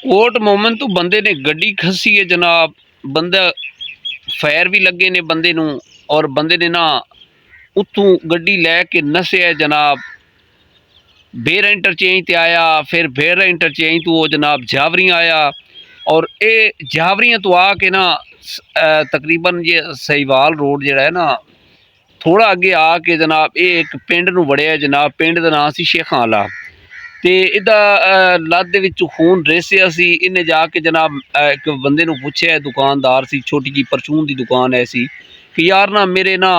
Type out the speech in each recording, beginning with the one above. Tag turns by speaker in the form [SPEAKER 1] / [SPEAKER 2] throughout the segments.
[SPEAKER 1] Coat मोमन तो बंदे ने गड्डी खसी है जनाब। बंदा फायर भी लगे ने बंदे नू, और बंदे ने ना उत्थों गड्डी लैके नसे है जनाब। बेरा इंटरचेंज ते आया, फिर बेरा इंटरचेंज तो वो जनाब झावरियाँ आया, और ये झावरियाँ तो आके ना तकरीबन ये सहीवाल रोड जड़ा है ना थोड़ा अगे आके जनाब ये एक पिंड नू वड़िया जनाब। पिंड का नाम सी शेखाला। तो इदा लत्त दे विचों खून रिसिया सी। इन्हें जाके जनाब एक बंदे नू पुछया, दुकानदार सी, छोटी जी परचून की दुकान है सी, कि यार ना मेरे ना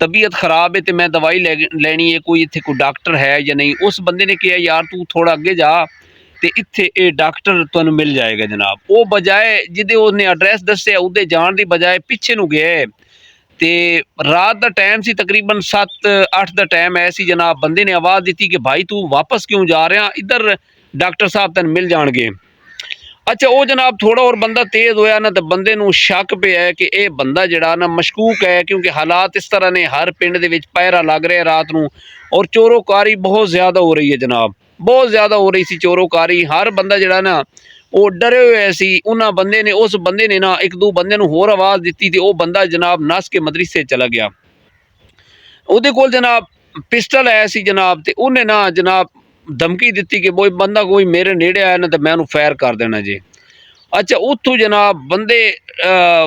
[SPEAKER 1] तबीयत खराब है तो मैं दवाई लैनी है, कोई इत्थे कोई डॉक्टर है या नहीं। उस बंदे ने कहा यार तू थोड़ा अगे जा तो इत्थे ये डॉक्टर तुहानू मिल जाएगा जनाब। वो बजाए जिदे उसने एड्रैस दस्या उदे जान की बजाए पिछे नू गया। तो रात का टाइम सी, तकरीबन 7-8 का टाइम है सी जनाब। बंदे ने आवाज़ दी कि भाई तू वापस क्यों जा रहा, इधर डॉक्टर साहब तेन मिल जाएंगे। अच्छा वो जनाब थोड़ा और बंदा तेज़ होया ना, तो बंदे नू शक पे है कि यह बंदा जड़ा ना मशकूक है, क्योंकि हालात इस तरह ने हर पिंड दे विच पहरा लग रहा है रात नू, और चोरोकारी बहुत ज़्यादा हो रही है जनाब। बहुत ज़्यादा हो रही सी चोरोकारी। हर बंदा जड़ा ना वो डरे हुए सी। उन्होंने बंदे ने उस बंदे ने ना एक दो बंदे नू होर आवाज़ दी थी। वो बंदा जनाब नस के मदरसे चला गया। ਉਹਦੇ ਕੋਲ जनाब पिस्टल है सी जनाब। तो उन्हें ना जनाब धमकी दी कि कोई बंदा कोई मेरे नेड़े आया ना तो मैं उन्हें फायर कर देना जी। अच्छा उतों जनाब बंदे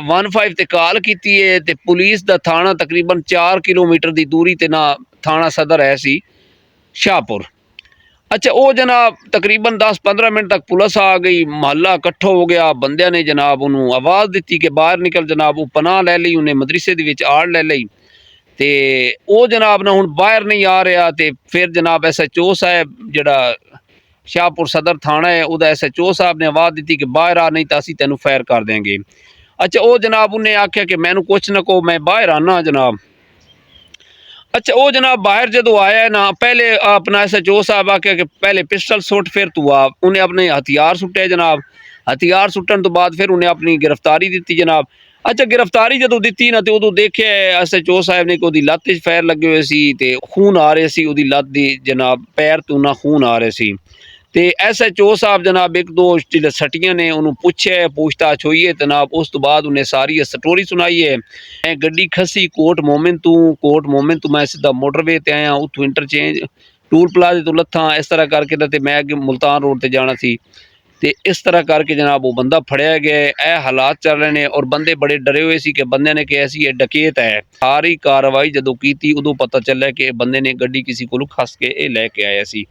[SPEAKER 1] 15 ते कॉल की है, तो पुलिस का थाना तकरीबन 4 किलोमीटर की दूरी ते ना थाना सदर है सी शाहपुर। अच्छा वो जनाब तकरीबन 10-15 मिनट तक पुलिस आ गई, महल्ला इकट्ठा हो गया। बंदिया ने जनाब उन्होंने आवाज़ दी कि बाहर निकल। जनाब वो पनाह लै ली, उन्हें मदरसे दे विच आड़ लै ली। तो वो जनाब ना हुण बाहर नहीं आ रहा। तो फिर जनाब SHO साहब जड़ा शाहपुर सदर थाना है उदा SHO साहब ने आवाज़ दी कि बाहर आ, नहीं तो असीं तैनूं फायर कर देंगे। अच्छा वो जनाब उन्हें आख्या कि मैनू कुछ ना कहो, मैं बाहर आना जनाब। अच्छा वो जनाब बाहर जो आया ना, पहले अपना SHO साहब आख्या कि पहले पिस्टल सुट फिर तू आ। उन्हें अपने हथियार सुटे जनाब। हथियार सुटन तो बाद फिर उन्हें अपनी गिरफ्तारी दी जनाब। अच्छा गिरफ्तारी जो दी ना, तो उदों देखे SHO साहब ने कि उहदी लत्त च फायर लगे हुए सी, ते खून आ रहे सी उहदी लत्त दी जनाब, पैर तो ना खून आ रहे सी। तो SHO साहब जनाब एक दो सट्टियां ने उन्होंने पूछे, पूछताछ हुई है जनाब। उस तो बाद उन्हें सारी स्टोरी सुनाई है। मैं गड्डी खसी कोट मोमिन तू मैं सीधा मोटरवे ते आया, उतों इंटरचेंज टूल प्लाजे तो लत्था इस तरह करके ते मैं अगे मुल्तान रोड ते जाना सी। तो इस तरह करके जनाब वो बंदा फड़िया गया। यह हालात चल रहे हैं, और बंदे बड़े डरे हुए सी कि बंदे ने कहा सी ये डकैत है। सारी कार्रवाई जदों की उदों पता चला कि बंदे ने गड्डी किसी को खस के ये लैके आया सी।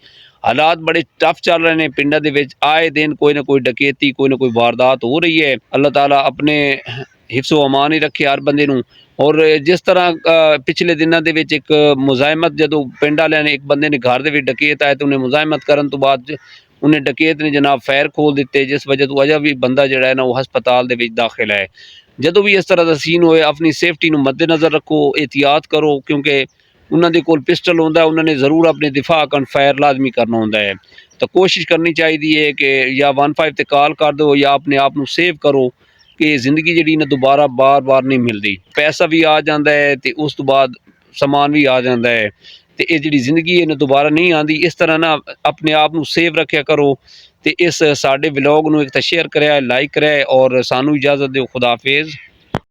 [SPEAKER 1] हालात बड़े टफ चल रहे हैं पिंडा दे विच। आए दिन कोई ना कोई डकैती, कोई ना कोई वारदात हो रही है। अल्लाह ताला अपने हिफ्सो अमान ही रखे हर बंदे नूं। और जिस तरह पिछले दिनों के विच एक मुजाहिमत जदों पिंड वालियां ने एक बंदे ने घर दे विच डकैत आए, तो उन्हें मुजाहिमत करन तो बाद उन्हें डकैत ने जनाब फायर खोल दिते, जिस वजह तो अजा भी बंदा जड़ा है ना वो हस्पताल दे विच दाखिल है। जदों भी इस तरह का सीन होए अपनी सेफ्टी नूं मद्देनज़र रखो, एहतियात करो, क्योंकि उन्होंने कोल पिस्टल होंदा है, उन्होंने जरूर अपने दिफा कन फायर लाजमी करना होंदा है। तो कोशिश करनी चाहिए कि या 15 ते कॉल कर दो या अपने आप नूं सेव करो कि जिंदगी जी ना दोबारा बार बार नहीं मिलती। पैसा भी आ जाता है तो उस तो बाद समान भी आ जाता है। तो ये जी जिंदगी है ना दोबारा नहीं आती। इस तरह ना अपने आप नूं सेव रखा करो। तो इस साडे व्लॉग नूं एक तो शेयर करें, लाइक करें, और सानू इजाज़त दो। खुदा हाफिज़।